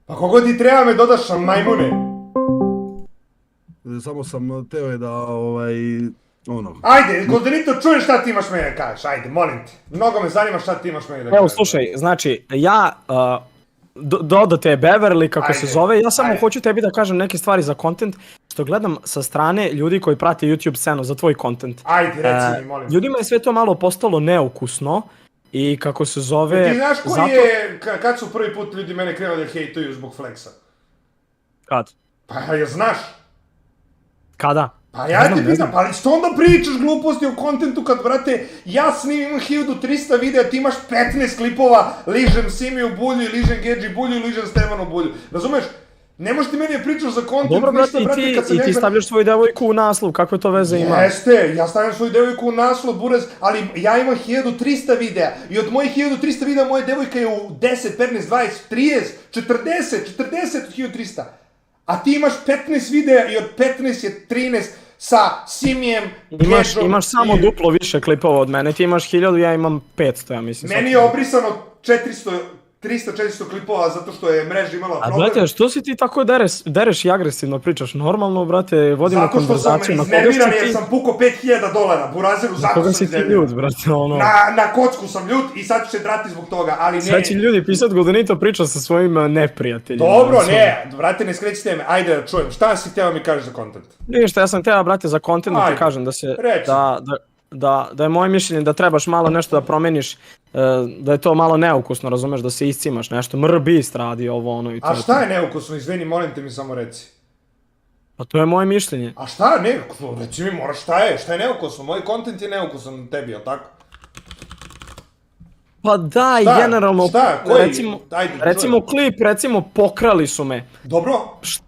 Pa kogo ti treba me dodaš majmune? Samo sam teo da, Ajde, Goldenito, čuješ šta ti imaš meni da kažeš, ajde, molim te. Mnogo me zanima šta ti imaš meni da kažeš. Evo, slušaj, znači, ja dodate je Beverly, kako se zove, ja samo hoću tebi da kažem neke stvari za content, što gledam sa strane ljudi koji prate YouTube scenu za tvoj content. Ajde, reci mi, molim. Ljudima je sve to malo postalo neukusno i kako se zove... Ti znaš koji je, kad su prvi put ljudi mene krenuli da hejtuju zbog Flexa? Kad? Pa ja znaš. Kada? Pa ja ti pitam, pa što onda pričaš gluposti o kontentu kad, brate, ja snimim 1300 videa, ti imaš 15 klipova, ližem Simiju Bulju i ližem Gedži Bulju i ližem Stevanu Bulju. Razumeš? Ne možeš ti meni pričaš za kontent, dobro, ništa, brate, kad sam i ti stavljaš svoju devojku u naslov, kakve to veze ima? Jeste, ja stavljam svoju devojku u naslov, burez, ali ja imam 1300 videa i od mojih 1300 videa moja devojka je u 10, 15, 20, 30, 40 od 1300. A ti imaš 15 videa i od 15 je 13 sa Simijem, Gedžom... Imaš samo duplo više klipova od mene, ti imaš 1000, ja imam 500, ja mislim. Meni je obrisano 300-400 klipova zato što je mreža imala problem. A brate, što si ti tako dereš i agresivno pričaš? Normalno, brate, vodimo konverzaciju. Zato što sam iznemiran jer sam pukao $5000, Burazeru, zato sam iznemiran. Na koga si ti ljud, brate, ono? Na kocku sam ljud i sad ću se drati zbog toga, ali ne... Sve će ljudi pisat Goldenito priča sa svojim neprijateljima. Dobro, ne, brate, ne skreći teme, ajde da čujem, šta si hteo mi kažeš za kontent? Ništa, ja sam hteo, brate, za kontent da ti kažem da je moje mišljenje da trebaš malo nešto da promeniš, da je to malo neukusno, razumeš, da se iscimaš nešto, Beast radi ovo, ono i to. A šta je neukusno, izvini, molim te mi samo reci. Pa to je moje mišljenje. A šta, ne, reci mi moraš, šta je neukusno, moj kontent je neukusan na tebi, jel tako? Pa daj, generalno, recimo klip, recimo pokrali su me. Dobro.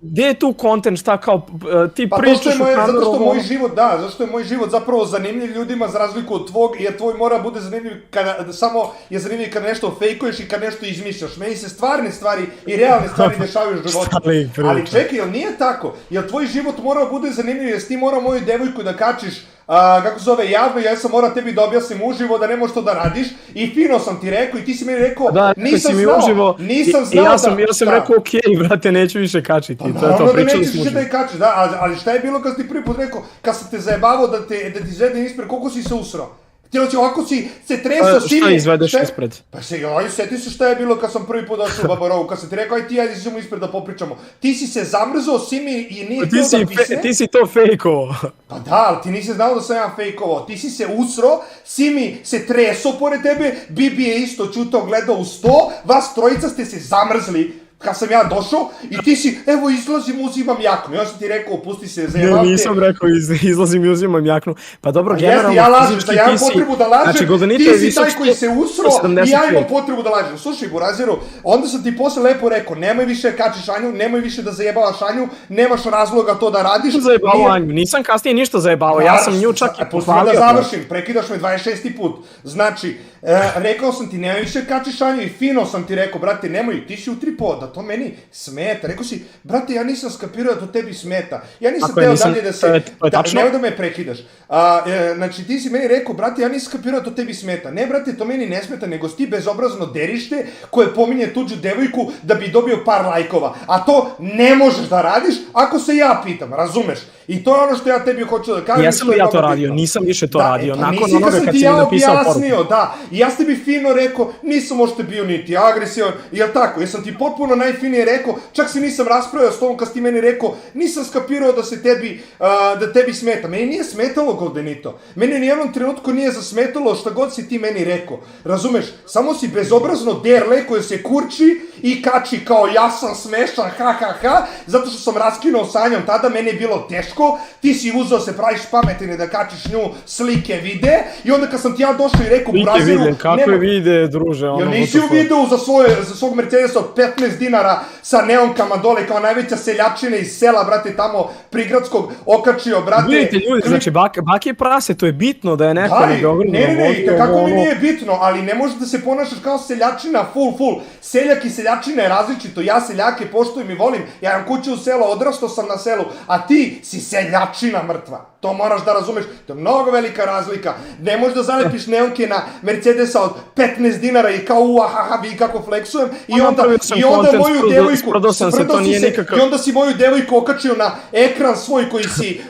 Gdje je tu content, šta kao, ti pričaš u kameru? Zato što moj život, da, zato što je moj život zapravo zanimljiv ljudima za razliku od tvog, jer tvoj mora bude zanimljiv kada, samo je zanimljiv kada nešto fejkuješ i kada nešto izmišljaš. Meni se stvarne stvari i realne stvari dešavaju u životu. Ali čekaj, jel nije tako? Jel tvoj život mora bude zanimljiv, jer ti mora moju devojku da kačiš kako se zove, javno, ja sam morao tebi da objasnim uživo da ne možeš to da radiš i fino sam ti rekao i ti si meni rekao, nisam znao da... Ja sam rekao, okej, brate, neću više kačiti, to je to, pričali smo uživo. Da nećeš da kačiš, da, ali šta je bilo kad si ti prvi put rekao, kad sam te zajebavao da ti izvedem ispred, koliko si se usrao? Ti hoće, ovako si se tresao Simi... Šta izvedeš ispred? Pa sjeti se šta je bilo kad sam prvi put došao u Babarovu, kad sam ti rekao, aj ti, ajde ćemo ispred da popričamo. Ti si se zamrzao, Simi, i nije htio da pise. Ti si to fejkovo. Pa da, ali ti nisi znao da sam ja fejkovao. Ti si se usro, Simi se tresao pored tebe, Bibi je isto čutao, gledao u sto, vas trojica ste se zamrzli. Kad sam ja došao i ti si, evo izlazim, uzimam jaknu. Ja sam ti rekao, pusti se, zajebam te. Ne, nisam rekao, izlazim i uzimam jaknu. Pa dobro, generalno... Ja lažem, da ja imam potrebu da lažem, ti si taj koji se usro i ja imam potrebu da lažem. Slušaj, Burazeru, onda sam ti posle lepo rekao, nemoj više kačiš Anju, nemoj više da zajebavaš Anju, nemaš razloga to da radiš. Nisam zajebavao Anju, nisam kasnije ništa zajebavao, ja sam nju čak i pohvalio. Da završim, prekidaš me 26. put. Znači, rekao sam ti, nemoj više kačiš Anju i fino sam ti rekao, brate, nemoj, ti si utripo da to meni smeta. Rekao si, brate, ja nisam skapirao da to tebi smeta. Ja nisam teo dalje da se... Nemoj da me prekidaš. Znači, ti si meni rekao, brate, ja nisam skapirao da to tebi smeta. Ne, brate, to meni ne smeta, nego si ti bezobrazno derište koje pominje tuđu devojku da bi dobio par lajkova. A to ne možeš da radiš ako se ja pitam, razumeš? I to je ono što ja tebi hoću da kažem. Jesam li ja to radio? Nisam više to radio. Nakon onoga kad si mi napisao poruku. Da, i ja sam ti fino rekao, nisam možete bio niti agresivan, jel tako? Jesam ti potpuno najfinije rekao, čak se nisam raspravio s tobom kad si ti meni rekao, nisam skapirao da se tebi smeta. Meni nije smetalo, Goldenito. Meni nijednom trenutku nije zasmetalo šta god si ti meni rekao. Razumeš? Samo si bezobrazno derle koje se kurči i kači kao ja sam smešan, ha ha ha, zato što sam raskinuo sa Anjom, tada meni je bilo teško, ti si uzeo se praviš pametine da kačiš nju slike, vide, i onda kad sam ti ja došao i rekao Burazeru... Kakve vide, druže? Jel nisi u videu za svog Mercedesa od $15 sa neonkama dole kao najveća seljačina iz sela, brate, tamo prigradskog okačio, brate... Vidite ljudi, znači baki je prase, to je bitno da je neko na Beogradu... Ne, kako mi nije bitno, ali ne možeš da se ponašaš kao seljačina, full. Seljak i seljačina je različito, ja seljake poštujem i volim, ja imam kuću u selu, odrastao sam na selu, a ti si seljačina mrtva. To moraš da razumeš, to je mnogo velika razlika. Ne možeš da zalepiš neonke na Mercedesa od $15 i kao uahaha, vi kako fleksujem, i onda moju devojku, sprdao sam se, to nije nikakav... I onda si moju devojku okačio na ekran svoj koji si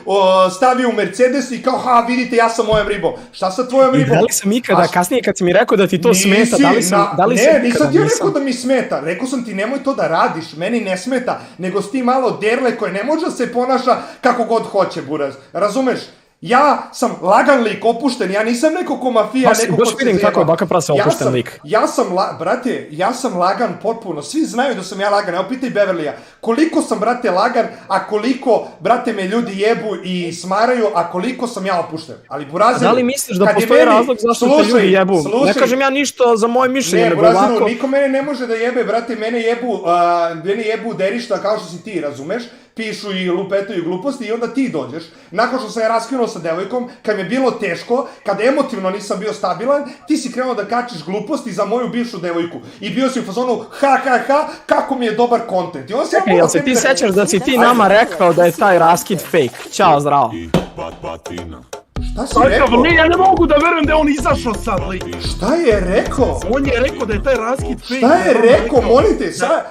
stavio u Mercedes i kao, ha, vidite, ja sam mojom ribom. Šta sa tvojom ribom? Da li sam ikada, kasnije kad si mi rekao da ti to smeta, Ne, nisam ti rekao da mi smeta, rekao sam ti nemoj to da radiš, meni ne smeta, nego si ti malo derle koje ne može da se ponaša kako god hoće, buraz, razumeš? Ja sam lagan lik, opušten, ja nisam neko ko mafija, neko ko se zjeba. Vidim kako je Baka Prase opušten lik. Brate, ja sam lagan potpuno, svi znaju da sam ja lagan, evo pitaj Beverlija, koliko sam, brate, lagan, a koliko, brate, me ljudi jebu i smaraju, a koliko sam ja opušten. Ali Burazeru, da li misliš da postoji razlog zašto te ljudi jebu? Ne kažem ja ništa za moje mišljenje, nego ovako... Ne, Burazeru, niko mene ne može da jebe, brate, mene jebu derišta kao što si ti, razumeš? Pišu i lupetaju gluposti i onda ti dođeš. Nakon što sam ja raskinuo sa devojkom, kad mi je bilo teško, kad emotivno nisam bio stabilan, ti si krenuo da kačiš gluposti za moju bivšu devojku. I bio si u fazonu, kako mi je dobar kontent. Čekaj, jel se ti sećaš da si ti nama rekao da je taj raskid fake? Ćao, zdravo. Šta si rekao? Ja ne mogu da verujem da je on izašao sad, lik. Šta je rekao? On je rekao da je taj raskid fake. Šta je rekao, molim te, sad?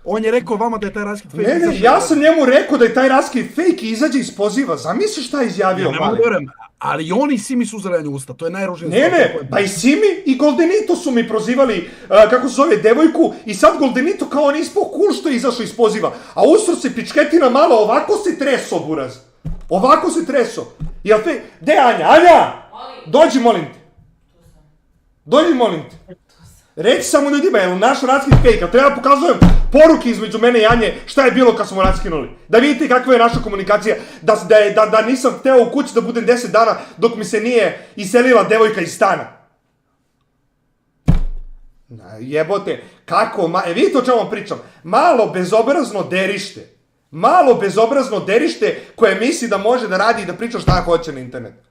On je rekao vama da je taj raskid fake. Ne, ja sam njemu rekao da je taj raskid fake i izađe iz poziva. Zamisli šta je izjavio, ne mogu da verujem, ali oni Simi su uzrajanje usta, to je najružnije. Ne, pa i Simi i Goldenito su mi prozivali, kako se zove, devojku, i sad Goldenito kao on ispao cool što je izašao iz poziva. A ustro se pičketina malo, ovako se treso, buraz. Ovako se treso. Jel te... Gde je Anja? Anja! Dođi, molim te. Dođi, molim te. Reći samo ljudima, jel naš raskid fake, a treba pokazujem poruke između mene i Anje šta je bilo kad smo raskinuli. Da vidite kakva je naša komunikacija. Da nisam hteo u kući da budem 10 dana dok mi se nije iselila devojka iz stana. Jebote, kako... vidite o čemu vam pričam. Malo bezobrazno derište. Malo bezobrazno derište koje misli da može da radi i da priča šta hoće na internetu.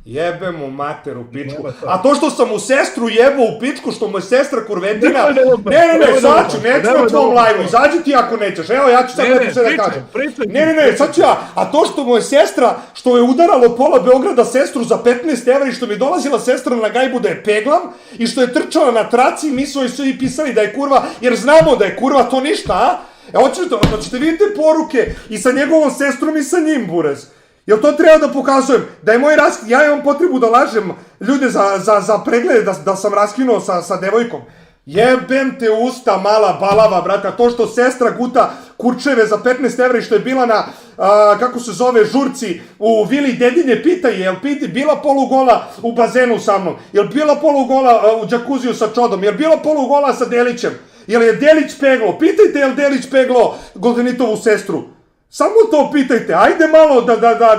Jebe mu mater u pičku. A to što sam mu sestru jebao u pičku, što mu je sestra kurvetina... Ne, sad ću, neću na tvom live-u, izađi ti ako nećeš. Evo, ja ću sad lepo sve da kažem. Ne, sad ću ja. A to što mu je sestra, što je udaralo pola Beograda sestru za 15 evra i što mi je dolazila sestra na gajbu da je peglam i što je trčala na traci i mi smo joj svi pisali da je kurva, jer znamo da je kurva, to ništa, a? Hoćete vidite poruke i sa njegovom sestrom i sa njim, buraz. Jel to treba da pokazujem? Da je moj raskid, ja imam potrebu da lažem ljude za preglede da sam raskinuo sa devojkom. Jebem te usta, mala balava, brata, to što sestra guta kurčeve za 15 evra i što je bila na, kako se zove, žurci u vili Dedinje, pitaj, jel bila polugola u bazenu sa mnom? Jel bila polugola u džakuziju sa čodom? Jel bila polugola sa Delićem? Jel je Delić peglo? Pitajte jel Delić peglo Goldenitovu sestru. Samo to pitajte, ajde malo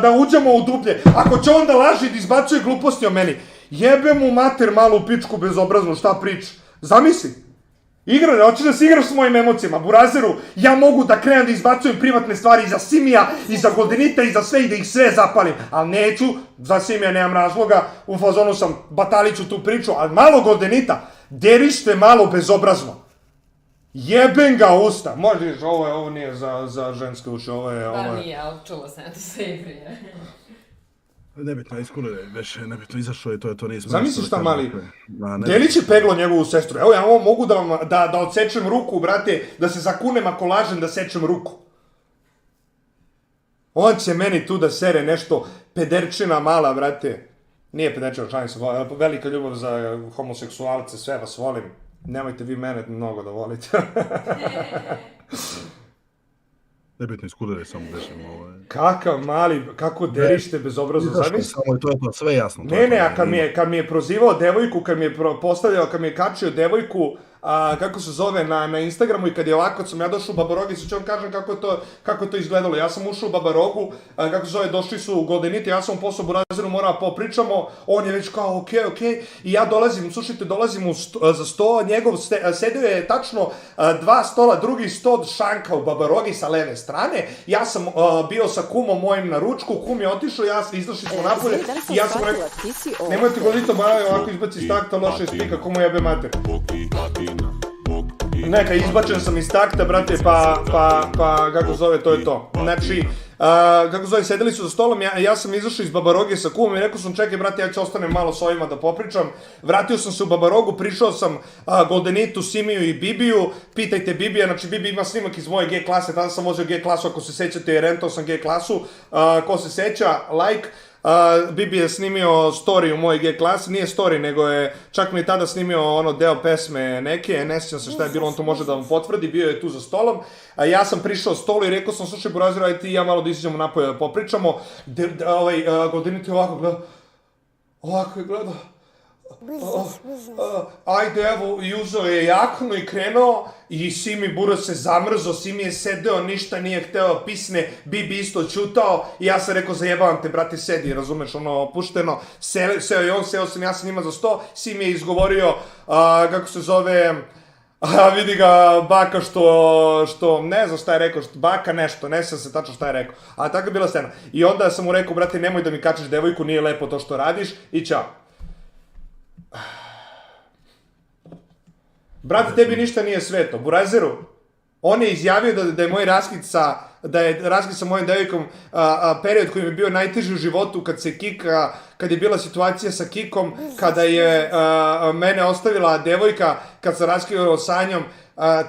da uđemo u dublje. Ako će onda laži da izbacuje gluposti o meni. Jebe mu mater malo u pičku bezobraznu, šta priča. Zamisli. Hoćeš da se igraš s mojim emocijama, Burazeru, ja mogu da krenem da izbacujem privatne stvari i za Simija, i za Goldenita, i za sve, i da ih sve zapalim. Ali neću, za Simija nemam razloga, u fazonu sam bataliću tu priču, ali malo Goldenita, derište malo bezobrazno. Jebem ga usta. Možeš, ovo nije za ženske uši, ovo je... Da, nije, ali čula sam to sve i prije. Nebitno, iskulire, već nebitno izašao i to nije smiješno. Zamisli šta mali, Delić je peglo njegovu sestru. Evo, ja mogu da odsečem ruku, brate, da se zakunem ako lažem da sečem ruku. On će meni tu da sere nešto, pederčina mala, brate. Nije pederčina, šalim se, velika ljubav za homoseksualce, sve vas volim. Nemojte vi mene mnogo da volite. Nebitno iskulire samo dešem. Kakav mali, kako derište bezobrazno. Samo to je to, sve jasno. Ne, a kad mi je prozivao devojku, kad mi je postavljao, kad mi je kačio devojku, kako se zove, na Instagramu i kad je ovako, kad sam ja došao u Babarogi, sad ću vam kažem kako je to izgledalo. Ja sam ušao u Babarogu, kako se zove, došli su Goldenite, ja sam posao Burazeru, moramo popričamo, on je već kao okej, i ja dolazim za sto, njegov sedeo je tačno 2 stola, drugi sto šanka u Babarogi sa leve strane, ja sam bio sa kumom mojim na ručku, kum je otišao, izašli smo napolje i ja sam rekao, nemojte Goldenito, ovako izbaci iz takta, loše iz spika, komu jebe mater. Neka, izbačen sam iz takta, brate, pa, kako zove, to je to. Znači, kako zove, sedeli su za stolom, ja sam izašao iz Babaroge sa kumom i rekao sam, čekaj brate, ja ću ostanem malo s ovima da popričam. Vratio sam se u Babarogu, prišao sam Goldenitu, Simiju i Bibiju, pitajte Bibija, znači Bibi ima snimak iz moje G klase, tada sam vozio G klasu, ako se sećate, i rentao sam G klasu, ko se seća, like. Bibi je snimio story u mojoj G klasi, nije story, nego je čak mi tada snimio deo pesme neke, ne sjećam se šta je bilo, on to može da vam potvrdi, bio je tu za stolom, a ja sam prišao stolu i rekao sam, slušaj Burazer, ajde ti i ja malo da izađemo napolje da popričamo, Goldenit je ovako je gledao, ajde evo, i uzeo je jaknu i krenuo i Simi Buraz se zamrzo, Simi je sedeo, ništa nije hteo pisne, Bibi isto čutao i ja sam rekao zajebavam te brate, sedi, razumeš, opušteno, seo je on, seo sam ja sa njima za sto, Simi je izgovorio, kako se zove, vidi ga baka što, ne znam šta je rekao, baka nešto, ne znam se tačno šta je rekao, a tako je bila scena. I onda sam mu rekao, brate, nemoj da mi kačeš devojku, nije lepo to što radiš i ćao. Brate, tebi ništa nije sveto. Burazeru, on je izjavio da je moj raskid sa mojom devojkom period koji mi je bio najteži u životu kad je bila situacija sa Kikom, kada je mene ostavila devojka, kad sam raskidao sa njom,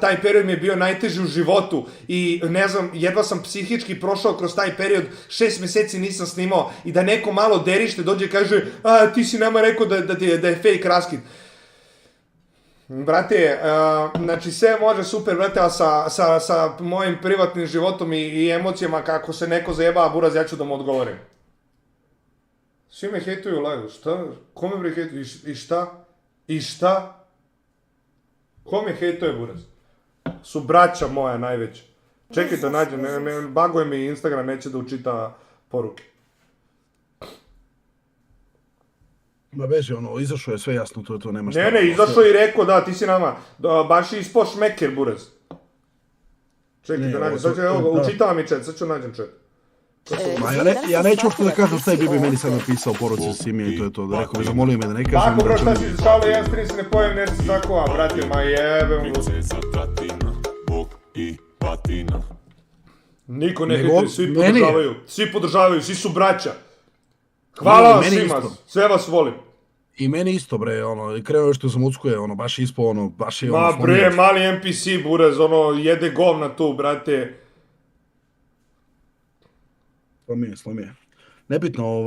taj period mi je bio najteži u životu i ne znam, jedva sam psihički prošao kroz taj period, 6 meseci nisam snimao i da neko malo derište dođe i kaže ti si nama rekao da je fake raskid. Brate, znači sve može super, brate, a sa mojim privatnim životom i emocijama kako se neko zajebava Buraz, ja ću da mu odgovorim. Svi me hejtuju u live, šta? Ko me bre hejtuje? I šta? I šta? Ko me hejtuje Buraz? Su braća moja najveća. Čekajte, nađem, baguje mi Instagram, neće da učita poruke. Ma beži, izašao je sve jasno, to nema šta. Ne, izašao i rekao, da, ti si nama, baš je ispao šmeker, Buraz. Čekaj da nađem, sad ću, učitava mi chat, sad ću nađem chat. Ja neću uopšte da kažem šta je Bibi meni sad napisao poruci sa Simije i to je to, da rekao, zamolio me da ne kažem. Ako bro, šta si izšalo, jedan stream se ne pojem, nešto se zakova, brate, ma jebem. Niko ne hejtuje, svi podržavaju, svi su braća. Hvala vam svima, sve vas volim. I meni isto bre, krenuo je što sam uckuje, baš ispo, baš je Ma bre, mali NPC Buraz, jede govna tu, brate. Slomije. Nebitno,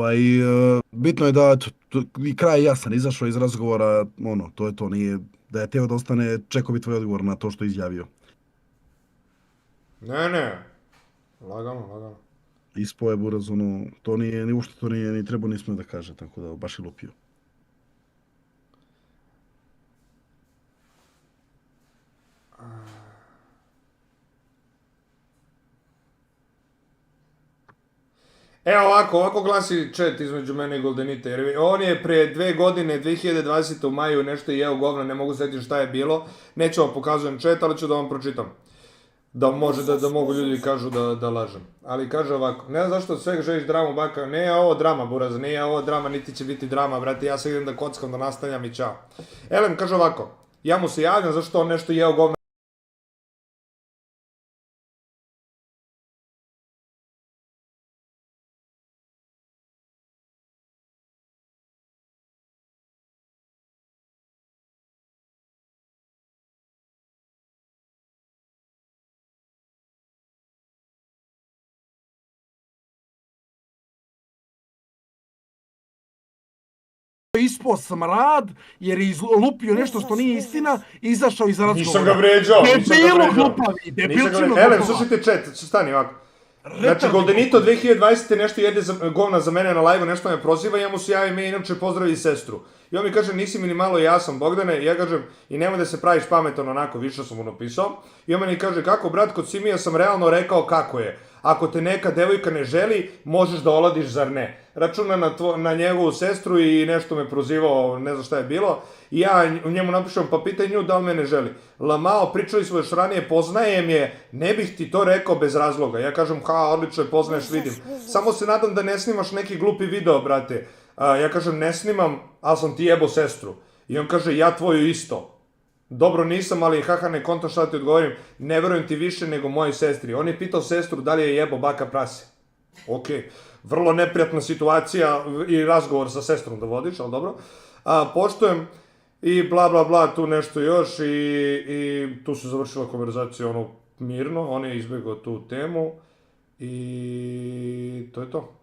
bitno je da kraj jasan, izašao iz razgovora, to je to, nije, da je teo da ostane, čekao bi tvoj odgovor na to što je izjavio. Ne, lagano. Ispo je Buraz, to nije, ni uopšte to nije, ni trebao nismo da kaže, tako da baš je lupio. Evo ovako glasi chat između mene i Goldenita, jer on je pre 2 godine, 2020. u maju nešto jeo govna, ne mogu setiti šta je bilo, neću vam pokazujem chat, ali ću da vam pročitam. Da može, da mogu ljudi kažu da lažem. Ali kaže ovako, ne znam zašto od svega želiš dramu baka, ne je ovo drama Buraz, nije ovo drama, niti će biti drama, brate, ja se idem da kockam, da nastavljam i čao. Elem kaže ovako, ja mu se javljam zašto on nešto jeo govna. Ispao smrad, jer je lupio nešto što nije istina, izašao iz razgovora. Nisam ga vređao. Debilo glupavi, debilčino glupavi. Elem, slušajte chat, stani ovako. Znači, Goldenito 2020. nešto jede govna za mene na live-u, nešto me proziva, ja mu se javim i inače pozdravi sestru. I on mi kaže, nisi mi ni malo jasan, Bogdane, i ja kažem, i nemoj da se praviš pametan onako, više sam mu napisao. I on meni kaže, kako brat, kod Simija sam realno rekao kako je. Ako te neka devojka ne želi, možeš da oladiš, zar ne? Računa na njegovu sestru i nešto me prozivao, ne znam šta je bilo. I ja njemu napišem, pa pitaj nju da li me ne želi. Lamao, pričali smo još ranije, poznajem je, ne bih ti to rekao bez razloga. Ja kažem, odlično je, poznaješ, vidim. Samo se nadam da ne snimaš neki glupi video, brate. Ja kažem, ne snimam, ali sam ti jebo sestru. I on kaže, ja tvoju isto. Dobro, nisam, ali haha, ne kontam šta ti odgovorim, ne verujem ti više nego mojoj sestri. On je pitao sestru da li je jebo baka prase. Okej. Vrlo neprijatna situacija i razgovor sa sestrom da vodiš, ali dobro. Poštujem i bla bla bla, tu nešto još i tu se završila konverzacija ono mirno, on je izbjegao tu temu i to je to.